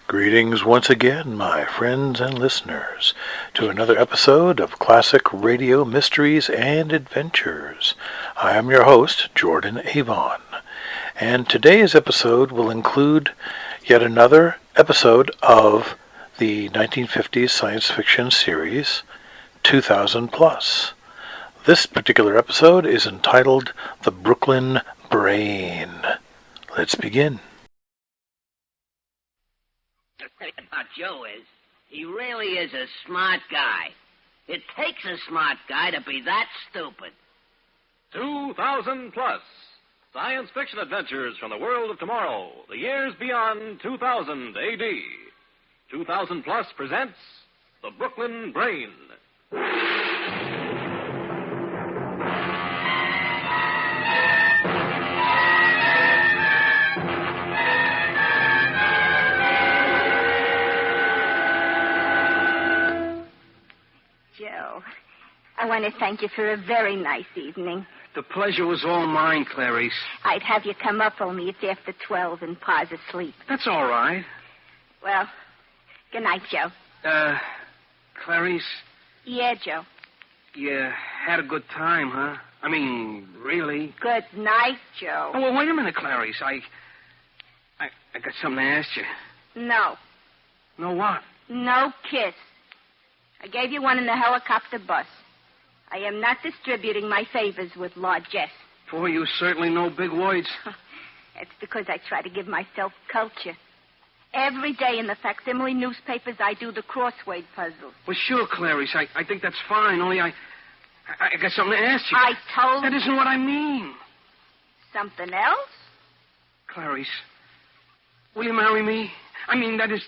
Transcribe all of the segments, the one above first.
Greetings once again, my friends and listeners, to another episode of Classic Radio Mysteries and Adventures. I am your host, Jordan Avon, and today's episode will include yet another episode of the 1950s science fiction series, 2000 Plus. This particular episode is entitled The Brooklyn Brain. Let's begin. About Joe is, he really is a smart guy. It takes a smart guy to be that stupid. 2000 Plus. Science fiction adventures from the world of tomorrow, the years beyond 2000 AD. 2000 Plus presents The Brooklyn Brain. Joe, I want to thank you for a very nice evening. The pleasure was all mine, Clarice. I'd have you come up, only it's after 12 and Pa's asleep. That's all right. Well, good night, Joe. Clarice, Yeah, Joe. you had a good time, huh? I mean, really? Good night, Joe. Oh, well, wait a minute, Clarice. I got something to ask you. No. No what? No kiss. I gave you one in the helicopter bus. I am not distributing my favors with largesse. Boy, you certainly know big words. It's because I try to give myself culture. Every day in the facsimile newspapers, I do the crossword puzzles. Well, sure, Clarice. I think that's fine, only I got something to ask you. I told That isn't what I mean. Something else? Clarice, will you marry me? I mean, that is...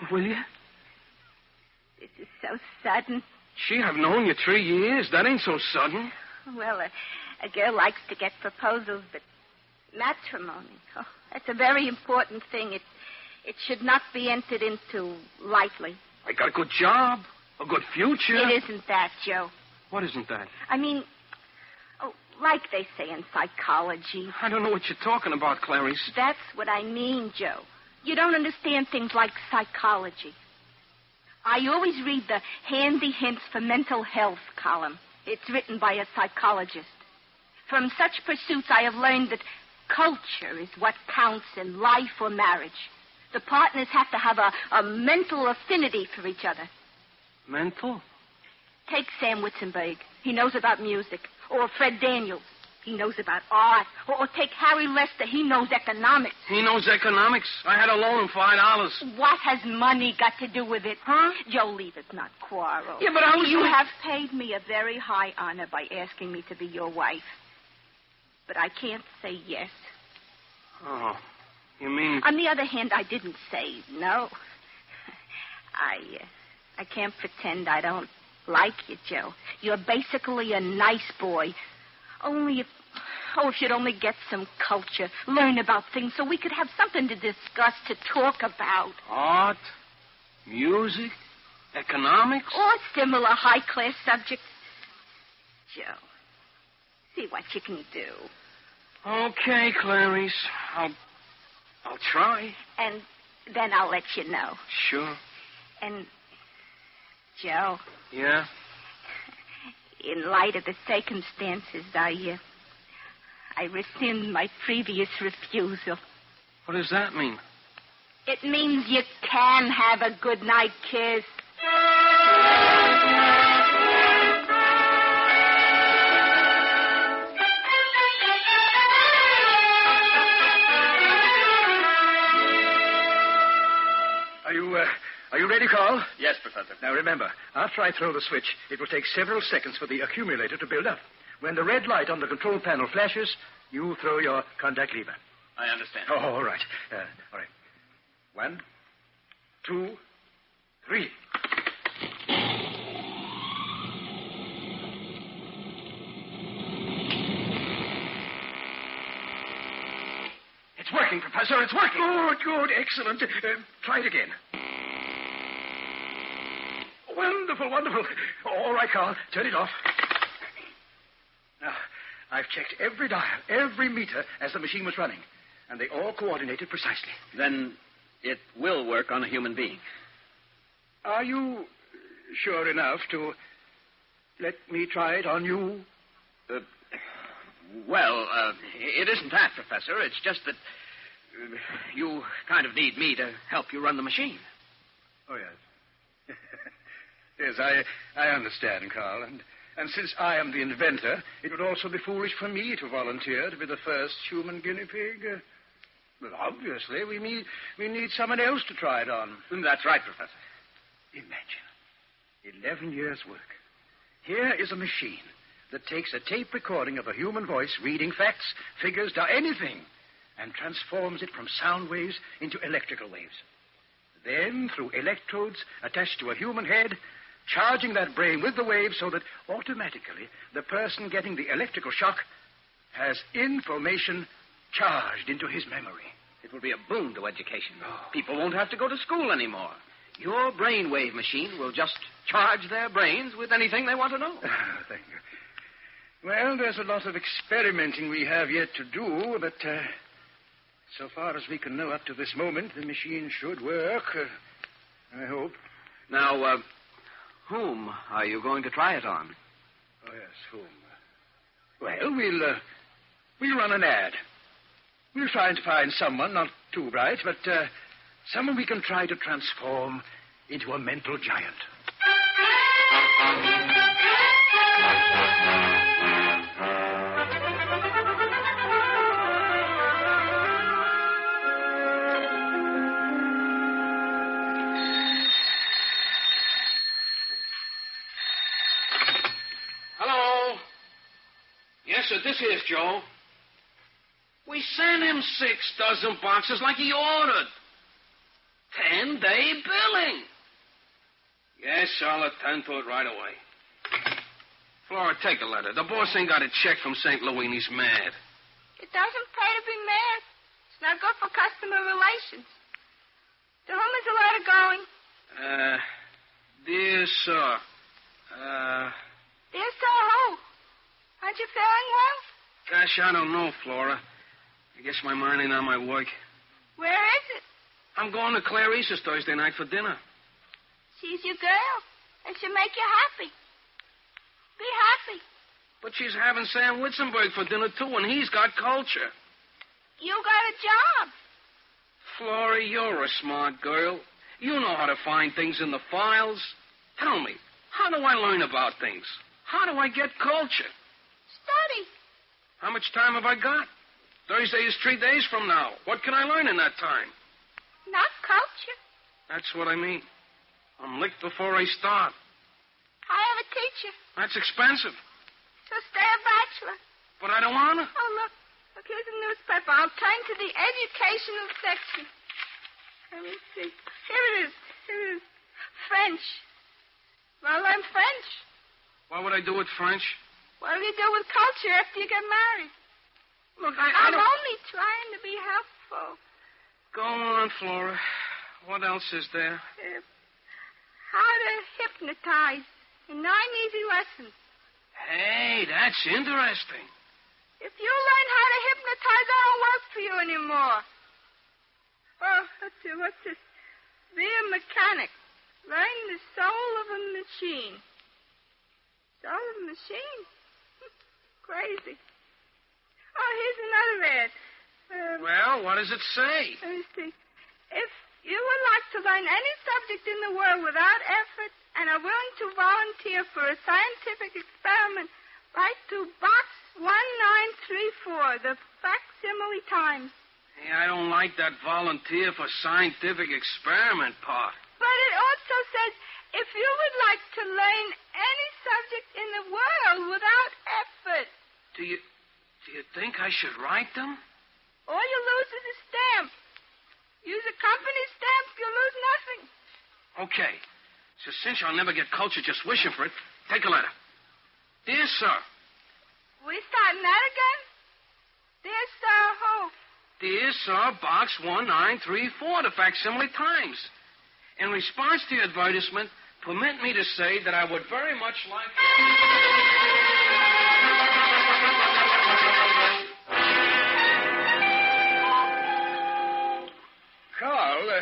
Will you? This is so sudden. Gee, I've known you 3 years. That ain't so sudden. Well, a girl likes to get proposals, but matrimony, that's a very important thing. It should not be entered into lightly. I got a good job, a good future. It isn't that, Joe. What isn't that? I mean, like they say in psychology. I don't know what you're talking about, Clarice. That's what I mean, Joe. You don't understand things like psychology. I always read the Handy Hints for Mental Health column. It's written by a psychologist. From such pursuits, I have learned that culture is what counts in life or marriage. The partners have to have a mental affinity for each other. Mental? Take Sam Witzenberg. He knows about music. Or Fred Daniels. He knows about art. Or take Harry Lester. He knows economics. He knows economics. I had to loan him $5. What has money got to do with it? Huh? Joe, leave it, not quarrel. Yeah, but I was... You have paid me a very high honor by asking me to be your wife. But I can't say yes. Oh, you mean... On the other hand, I didn't say no. I can't pretend I don't like you, Joe. You're basically a nice boy. Only if you'd only get some culture, learn about things so we could have something to discuss, to talk about. Art, music, economics? Or similar high-class subjects. Joe, see what you can do. Okay, Clarice. I'll try. And then I'll let you know. Sure. And, Joe. Yeah? In light of the circumstances, I rescind my previous refusal. What does that mean? It means you can have a good night kiss. Are you ready, Carl? Yes, Professor. Now, remember, after I throw the switch, it will take several seconds for the accumulator to build up. When the red light on the control panel flashes, you throw your contact lever. I understand. Oh, all right. All right. 1, 2, 3. It's working, Professor. It's working. Good. Excellent. Try it again. Wonderful. All right, Carl. Turn it off. Now, I've checked every dial, every meter as the machine was running, and they all coordinated precisely. Then It will work on a human being. Are you sure enough to let me try it on you? It isn't that, Professor. It's just that you kind of need me to help you run the machine. Oh, yes. Yes, I understand, Carl. And since I am the inventor, it would also be foolish for me to volunteer to be the first human guinea pig. Well, obviously, we need someone else to try it on. That's right, Professor. Imagine 11 years' work. Here is a machine that takes a tape recording of a human voice reading facts, figures, anything, and transforms it from sound waves into electrical waves. Then, through electrodes attached to a human head, charging that brain with the waves so that automatically the person getting the electrical shock has information charged into his memory. It will be a boon to education. People won't have to go to school anymore. Your brainwave machine will just charge their brains with anything they want to know. Thank you. Well, there's a lot of experimenting we have yet to do, but so far as we can know up to this moment, the machine should work. I hope. Now, whom are you going to try it on? Oh, yes, whom? Well, we'll run an ad. We'll try and find someone, not too bright, but someone we can try to transform into a mental giant. Hello? Yes, sir, this is Joe. We sent him 6 dozen boxes like he ordered. 10-day billing. Yes, sir, I'll attend to it right away. Flora, take the letter. The boss ain't got a check from St. Louis and he's mad. It doesn't pay to be mad. It's not good for customer relations. To whom is the letter going? Dear sir, Dear sir, who? Aren't you feeling well? gosh, I don't know, Flora. I guess my mind ain't on my work. Where is it? I'm going to Clarice's Thursday night for dinner. She's your girl, and she'll make you happy. Be happy. But she's having Sam Witzenberg for dinner, too, and he's got culture. You got a job. Flora, you're a smart girl. You know how to find things in the files. Tell me, how do I learn about things? How do I get culture? Study. How much time have I got? Thursday is 3 days from now. What can I learn in that time? Not culture. That's what I mean. I'm licked before I start. I have a teacher, That's expensive. so stay a bachelor. But I don't want to. Oh, look. Look, here's a newspaper. I'll turn to the educational section. Let me see. Here it is. French. Well, learn French. What would I do with French? What do you do with culture after you get married? Look, I I'm don't... only trying to be helpful. Go on, Flora. What else is there? How to hypnotize in 9 easy lessons. Hey, that's interesting. If you learn how to hypnotize, I don't work for you anymore. Oh, let's see, what's this? Be a mechanic. Learn the soul of a machine. Soul of a machine? Crazy. Oh, here's another ad. Well, what does it say? Let me see. If you would like to learn any subject in the world without effort and are willing to volunteer for a scientific experiment, write to Box 1934, the Facsimile Times. Hey, I don't like that volunteer for scientific experiment part. But it also says, if you would like to learn any subject in the world without effort. Do you think I should write them? All you lose is a stamp. Use a company stamp, you lose nothing. Okay. So since I'll never get culture just wishing for it, take a letter. Dear sir. We starting that again? Dear sir, who? Dear sir, Box 1934, the Facsimile Times. In response to your advertisement, permit me to say that I would very much like... Carl,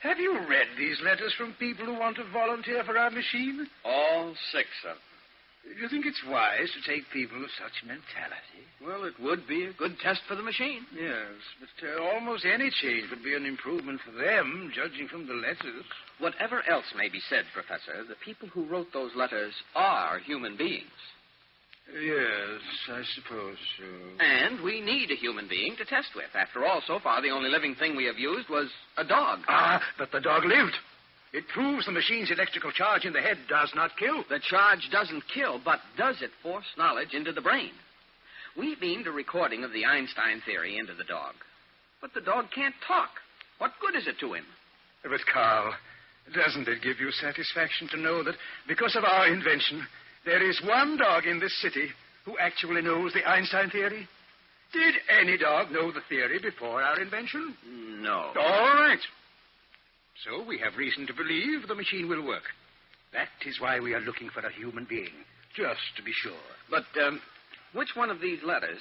have you read these letters from people who want to volunteer for our machine? All 6 of them. Do you think it's wise to take people of such mentality? Well, it would be a good test for the machine. Yes, but almost any change would be an improvement for them, judging from the letters. Whatever else may be said, Professor, the people who wrote those letters are human beings. Yes, I suppose so. And we need a human being to test with. After all, so far, the only living thing we have used was a dog. Ah, but the dog lived. It proves the machine's electrical charge in the head does not kill. The charge doesn't kill, but does it force knowledge into the brain? We beamed a recording of the Einstein theory into the dog. But the dog can't talk. What good is it to him? But, Carl, doesn't it give you satisfaction to know that because of our invention, there is one dog in this city who actually knows the Einstein theory? Did any dog know the theory before our invention? No. All right. So we have reason to believe the machine will work. That is why we are looking for a human being, just to be sure. But, which one of these letters,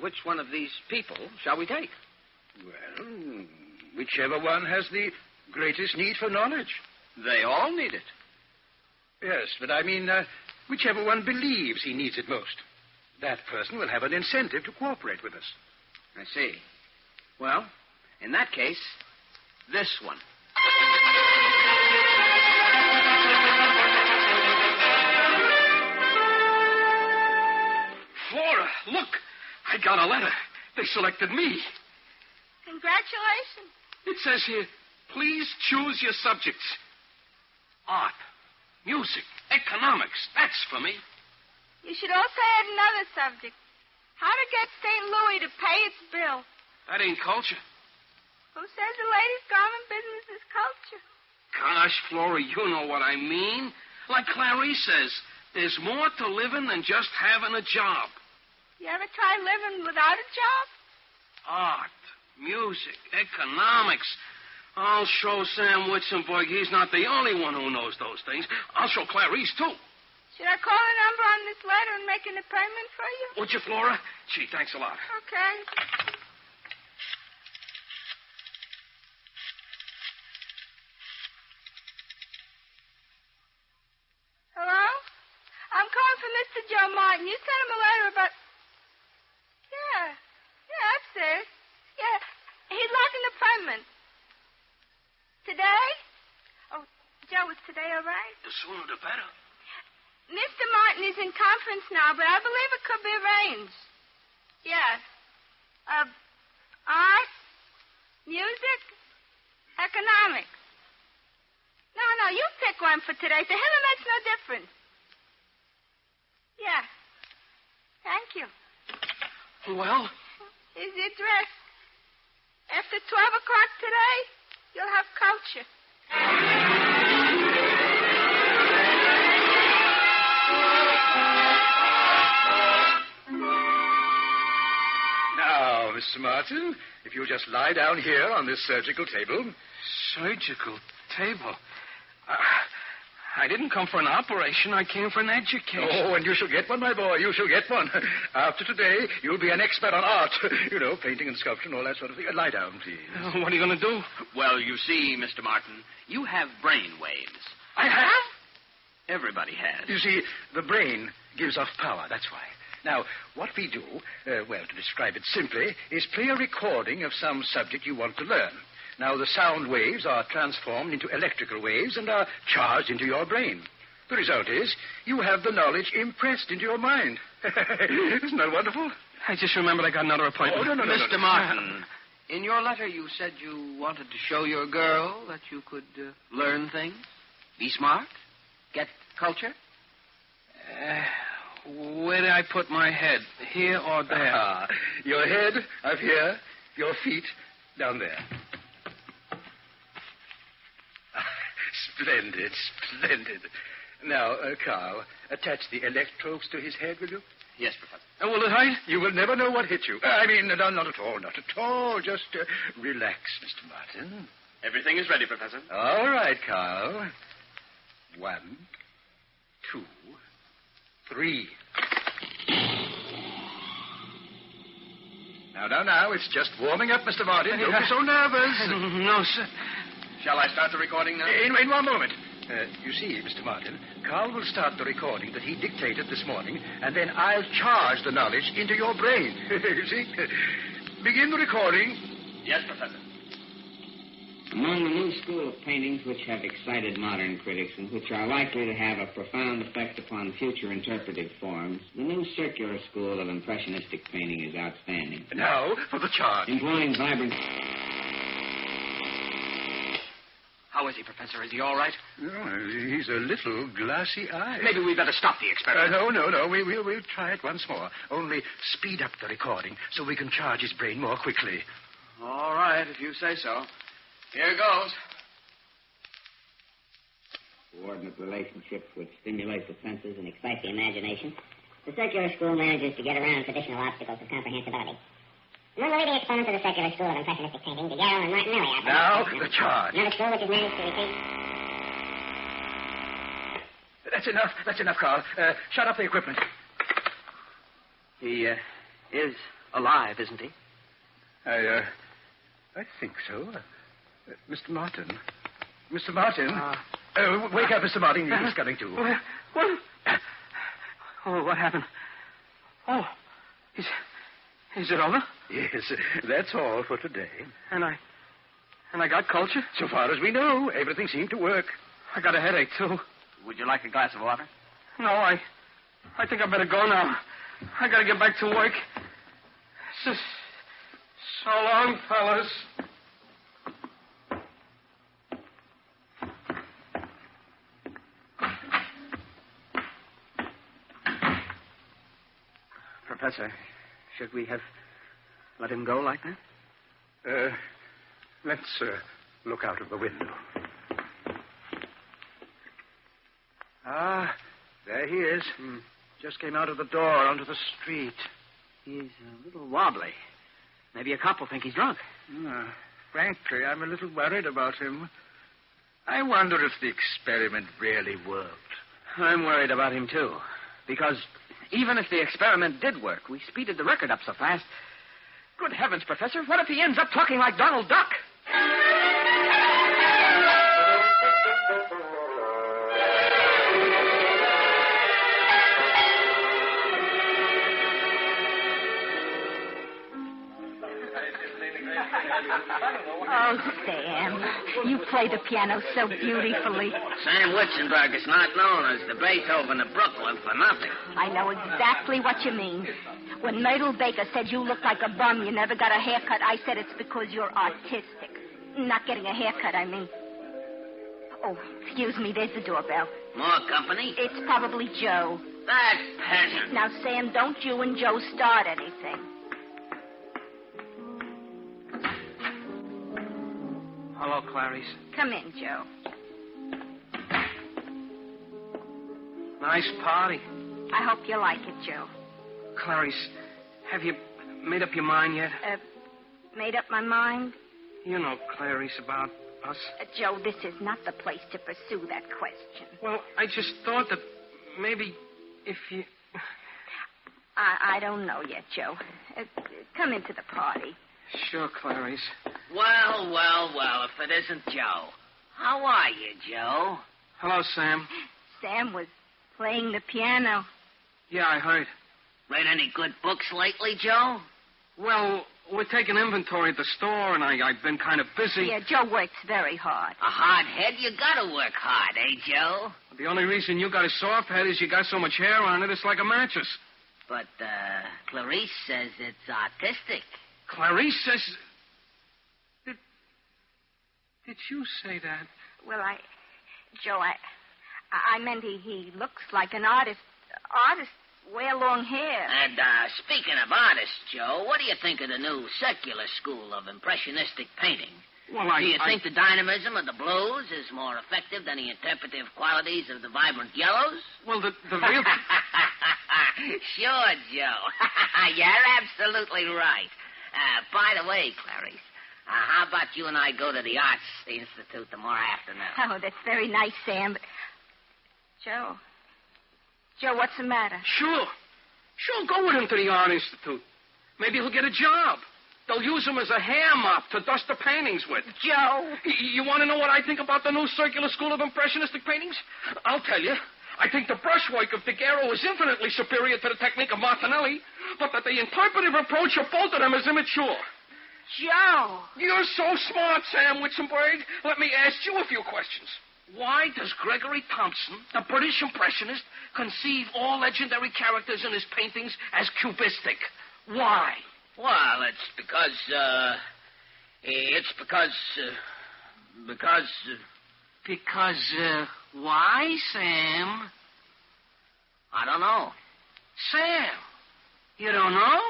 which one of these people shall we take? Well, whichever one has the greatest need for knowledge. They all need it. Yes, but I mean, whichever one believes he needs it most. That person will have an incentive to cooperate with us. I see. Well, in that case, this one. Flora, look. I got a letter. They selected me. Congratulations. It says here, please choose your subjects. Art, music, economics. That's for me. You should also add another subject. How to get St. Louis to pay its bill. That ain't culture. Who says the ladies' garment business is culture? Gosh, Flora, you know what I mean. Like Clarice says, there's more to living than just having a job. You ever try living without a job? Art, music, economics. I'll show Sam Witzenberg he's not the only one who knows those things. I'll show Clarice, too. Should I call a number on this letter and make an appointment for you? Would you, Flora? Gee, thanks a lot. Okay. Hello? I'm calling for Mr. Joe Martin. You sent him a letter about... Yeah, that's it. Yeah, he'd like an appointment. Today? Oh, Joe, is today all right? The sooner the better. Mr. Martin is in conference now, but I believe it could be arranged. Yes. Art, music, economics. No, you pick one for today. To him, it makes no difference. Yeah. Thank you. Well? Here's the address. After 12 o'clock today, you'll have culture. Now, Mr. Martin, if you'll just lie down here on this surgical table. Surgical table? I didn't come for an operation. I came for an education. Oh, and you shall get one, my boy. You shall get one. After today, you'll be an expert on art. You know, painting and sculpture and all that sort of thing. Lie down, please. What are you going to do? Well, you see, Mr. Martin, you have brain waves. I have? Everybody has. You see, the brain gives off power, that's why. Now, what we do, to describe it simply, is play a recording of some subject you want to learn. Now, the sound waves are transformed into electrical waves and are charged into your brain. The result is you have the knowledge impressed into your mind. Isn't that wonderful? I just remembered I got another appointment. Oh, no. Mr. Martin, in your letter you said you wanted to show your girl that you could learn things, be smart, get culture. Where did I put my head? Here or there? Your head up here, your feet down there. Splendid. Now, Carl, attach the electrodes to his head, will you? Yes, Professor. Will it hurt? You will never know what hit you. I mean, not at all. Just relax, Mr. Martin. Everything is ready, Professor. All right, Carl. 1, 2, 3. Now, it's just warming up, Mr. Martin. Don't be so nervous. No, sir. Shall I start the recording now? In one moment. You see, Mr. Martin, Carl will start the recording that he dictated this morning, and then I'll charge the knowledge into your brain. You see? Begin the recording. Yes, Professor. Among the new school of paintings which have excited modern critics and which are likely to have a profound effect upon future interpretive forms, the new circular school of impressionistic painting is outstanding. Now for the charge. Employing vibrant... How is he, Professor? Is he all right? Oh, he's a little glassy-eyed. Maybe we'd better stop the experiment. No. We'll try it once more. Only speed up the recording so we can charge his brain more quickly. All right, if you say so. Here goes. Coordinate relationships which stimulate the senses and excite the imagination. The circular school manages to get around traditional obstacles of comprehensibility. Among the leading exponents of the circular school of impressionistic painting, Daguerre and Martinelli are... Now, the charge. Another school which has managed to repeat... That's enough, Carl. Shut up the equipment. He is alive, isn't he? I think so. Mr. Martin. Mr. Martin. Wake up, Mr. Martin. He's coming to. What? Oh, what happened? Oh, is it over? Yes, that's all for today. And I got culture? So far as we know, everything seemed to work. I got a headache, too. Would you like a glass of water? No, I think I better go now. I got to get back to work. So long, fellas. Professor, should we have let him go like that? Let's look out of the window. Ah, there he is. Just came out of the door onto the street. He's a little wobbly. Maybe a cop will think he's drunk. Frankly, I'm a little worried about him. I wonder if the experiment really worked. I'm worried about him, too. Because even if the experiment did work, we speeded the record up so fast. Good heavens, Professor, what if he ends up talking like Donald Duck? Oh, Sam, you play the piano so beautifully. Sam Witzenberg is not known as the Beethoven of Brooklyn for nothing. I know exactly what you mean. When Myrtle Baker said you looked like a bum, you never got a haircut, I said it's because you're artistic. Not getting a haircut, I mean. Oh, excuse me, there's the doorbell. More company? It's probably Joe. That peasant. Now, Sam, don't you and Joe start anything. Hello, Clarice. Come in, Joe. Nice party. I hope you like it, Joe. Clarice, have you made up your mind yet? Made up my mind? You know, Clarice, about us. Joe, this is not the place to pursue that question. Well, I just thought that maybe if you... I don't know yet, Joe. Come into the party. Sure, Clarice. Well, if it isn't Joe. How are you, Joe? Hello, Sam. Sam was playing the piano. Yeah, I heard. Read any good books lately, Joe? Well, we're taking inventory at the store, and I've been kind of busy. Yeah, Joe works very hard. A hard head? You gotta work hard, eh, Joe? The only reason you got a soft head is you got so much hair on it, it's like a mattress. But, Clarice says it's artistic. Clarice says... Did you say that? Well, Joe, I meant he looks like an artist. Artists wear long hair. And, speaking of artists, Joe, what do you think of the new secular school of impressionistic painting? Well, do you think the dynamism of the blues is more effective than the interpretive qualities of the vibrant yellows? Well, the real... Sure, Joe. You're absolutely right. By the way, Clarice, how about you and I go to the Arts Institute tomorrow afternoon? Oh, that's very nice, Sam. But... Joe, what's the matter? Sure, go with him to the Art Institute. Maybe he'll get a job. They'll use them as a hair mop to dust the paintings with. Joe. You want to know what I think about the new circular school of impressionistic paintings? I'll tell you. I think the brushwork of Daguerre is infinitely superior to the technique of Martinelli, but that the interpretive approach of both of them is immature. Joe. You're so smart, Sam Witzenberg. Let me ask you a few questions. Why does Gregory Thompson, the British impressionist, conceive all legendary characters in his paintings as cubistic? Why? Well, Because why, Sam? I don't know. Sam, you don't know?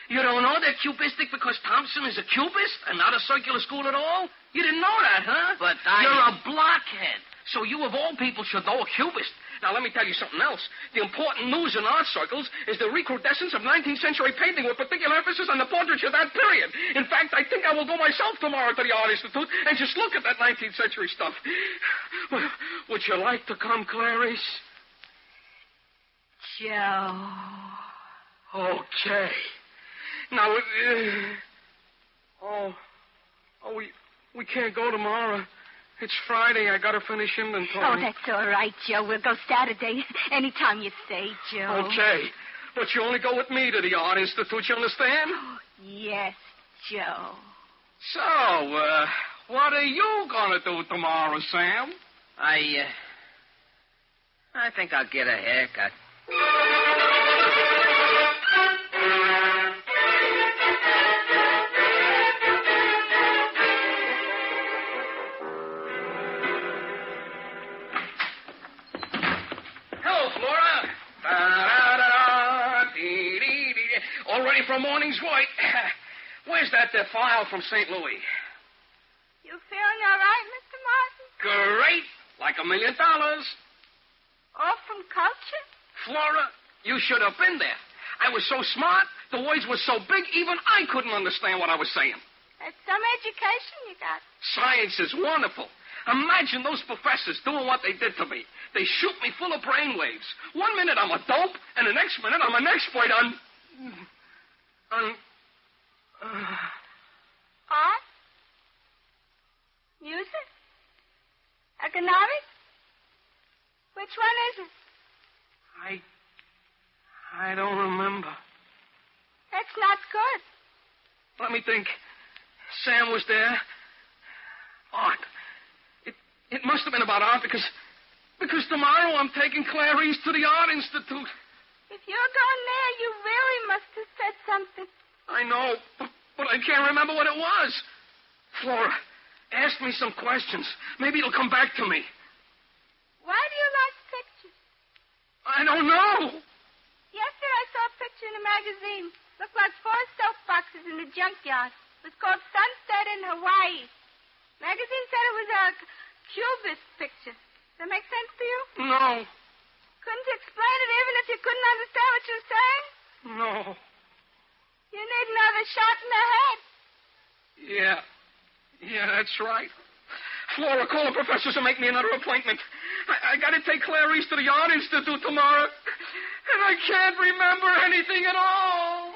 You don't know they're cubistic because Thompson is a cubist and not a circular school at all? You didn't know that, huh? But You're a blockhead. So you, of all people, should know a cubist. Now, let me tell you something else. The important news in art circles is the recrudescence of 19th century painting with particular emphasis on the portraiture of that period. In fact, I think I will go myself tomorrow to the Art Institute and just look at that 19th century stuff. Would you like to come, Clarice? Joe. Okay. Now, we can't go tomorrow. It's Friday. I got to finish inventory. Oh, that's all right, Joe. We'll go Saturday. Anytime you say, Joe. Okay. But you only go with me to the Art Institute, you understand? Oh, yes, Joe. So, what are you going to do tomorrow, Sam? I think I'll get a haircut. All ready for morning's work. Where's that file from St. Louis? You feeling all right, Mr. Martin? Great. Like $1 million. All from culture? Flora, you should have been there. I was so smart, the words were so big, even I couldn't understand what I was saying. That's some education you got. Science is wonderful. Imagine those professors doing what they did to me. They shoot me full of brainwaves. 1 minute I'm a dope, and the next minute I'm an expert on Art? Music? Economics? Which one is it? I don't remember. That's not good. Let me think. Sam was there. Art. It must have been about art because tomorrow I'm taking Clarice to the Art Institute. If you're going there, you really must have said something. I know, but I can't remember what it was. Flora, ask me some questions. Maybe it'll come back to me. Why do you like pictures? I don't know. Yesterday I saw a picture in a magazine. Looked like 4 soap boxes in a junkyard. It was called Sunset in Hawaii. Magazine said it was a cubist picture. Does that make sense to you? No. Couldn't you explain it even if you couldn't understand what you were saying? No. You need another shot in the head. Yeah, that's right. Flora, call the professors and make me another appointment. I got to take Clarice to the Art Institute tomorrow, and I can't remember anything at all.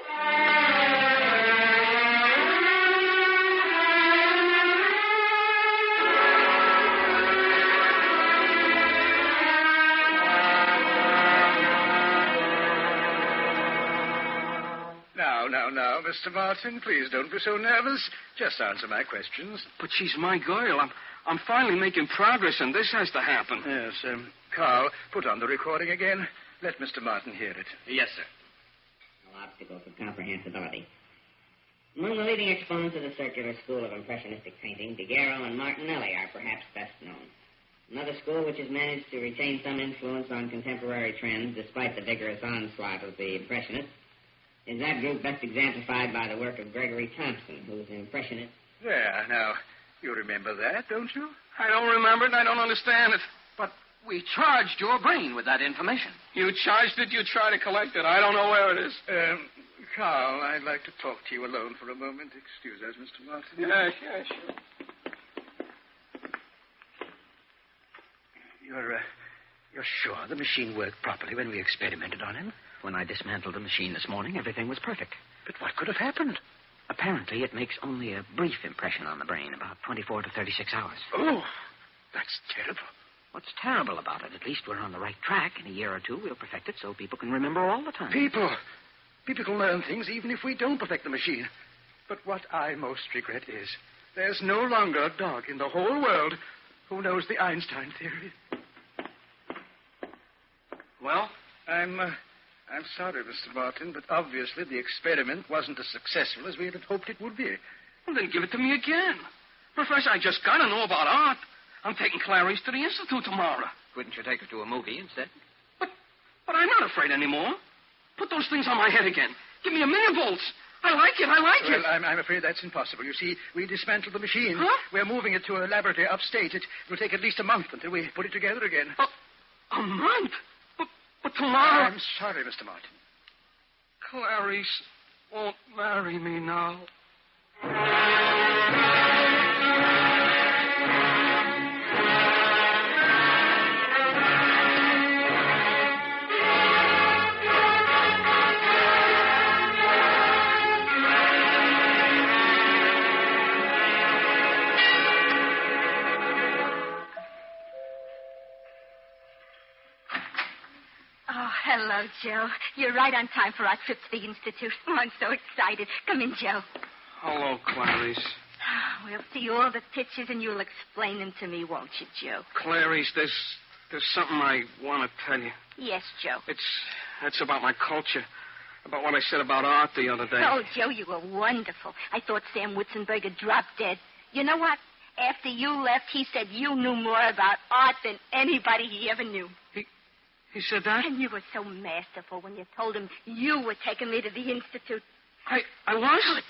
Now, Mr. Martin, please don't be so nervous. Just answer my questions. But she's my girl. I'm finally making progress, and this has to happen. Yes, Carl, put on the recording again. Let Mr. Martin hear it. Yes, sir. No obstacles of comprehensibility. Among the leading exponents of the circular school of impressionistic painting, Daguerre and Martinelli are perhaps best known. Another school which has managed to retain some influence on contemporary trends despite the vigorous onslaught of the Impressionists is that group best exemplified by the work of Gregory Thompson, who's an impressionist. Yeah, now, you remember that, don't you? I don't remember it, and I don't understand it. But we charged your brain with that information. You charged it, you try to collect it. I don't know where it is. Carl, I'd like to talk to you alone for a moment. Excuse us, Mr. Martin. Yeah, sure. You're sure the machine worked properly when we experimented on him? When I dismantled the machine this morning, everything was perfect. But what could have happened? A apparently it makes only a brief impression on the brain, about 24 to 36 hours. Oh, that's terrible. What's terrible about it? At least we're on the right track. In a year or two, we'll perfect it so people can remember all the time. People can learn things even if we don't perfect the machine. But what I most regret is there's no longer a dog in the whole world who knows the Einstein theory. Well? I'm sorry, Mr. Martin, but obviously the experiment wasn't as successful as we had hoped it would be. Well, then give it to me again. Professor, I just got to know about art. I'm taking Clarice to the Institute tomorrow. Couldn't you take her to a movie instead? But I'm not afraid anymore. Put those things on my head again. Give me a millivolts. I like it. Well, I'm afraid that's impossible. You see, we dismantled the machine. Huh? We're moving it to a laboratory upstate. It will take at least a month until we put it together again. A month? But tomorrow... I'm sorry, Mr. Martin. Clarice won't marry me now. Oh, hello, Joe. You're right on time for our trip to the Institute. Oh, I'm so excited. Come in, Joe. Hello, Clarice. We'll see all the pictures and you'll explain them to me, won't you, Joe? Clarice, there's something I want to tell you. Yes, Joe. It's about my culture. About what I said about art the other day. Oh, Joe, you were wonderful. I thought Sam Witzenberg had dropped dead. You know what? After you left, he said you knew more about art than anybody he ever knew. He said that? And you were so masterful when you told him you were taking me to the Institute. I was? Oh,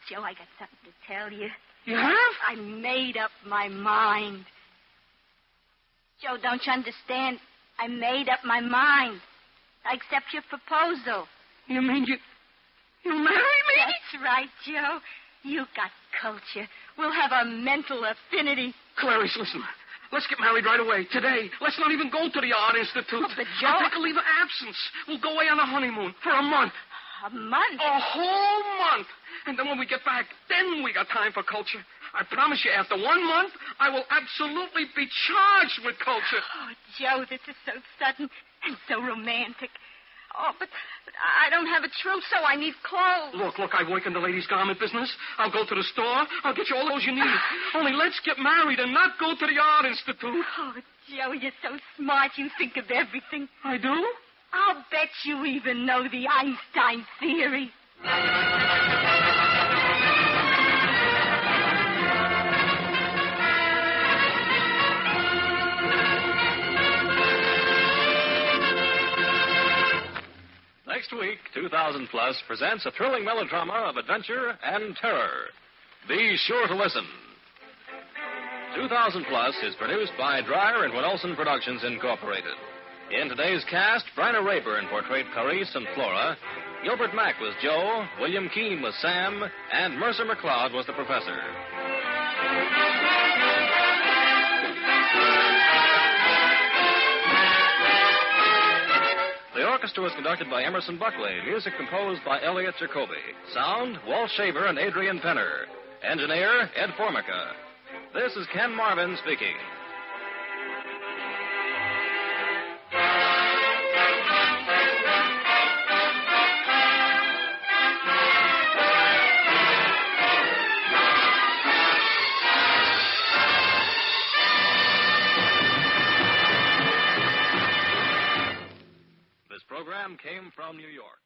Joe, I got something to tell you. You have? I made up my mind. Joe, don't you understand? I made up my mind. I accept your proposal. You mean you marry me? That's right, Joe. You got culture. We'll have a mental affinity. Clarice, listen. Let's get married right away, today. Let's not even go to the Art Institute. Oh, but Joe... I'll take a leave of absence. We'll go away on a honeymoon for a month. A month? A whole month. And then when we get back, then we got time for culture. I promise you, after 1 month, I will absolutely be charged with culture. Oh, Joe, this is so sudden and so romantic. Oh, but I don't have a trousseau. I need clothes. Look, I work in the ladies' garment business. I'll go to the store. I'll get you all those you need. Only let's get married and not go to the Art Institute. Oh, Joe, you're so smart. You think of everything. I do? I'll bet you even know the Einstein theory. Next week, 2000 Plus presents a thrilling melodrama of adventure and terror. Be sure to listen. 2000 Plus is produced by Dreyer and Winolson Productions, Incorporated. In today's cast, Bryna Rayburn portrayed Clarice and Flora, Gilbert Mack was Joe, William Keene was Sam, and Mercer McLeod was the professor. The orchestra was conducted by Emerson Buckley, music composed by Elliot Jacoby. Sound, Walt Shaver and Adrian Penner. Engineer, Ed Formica. This is Ken Marvin speaking. This program came from New York.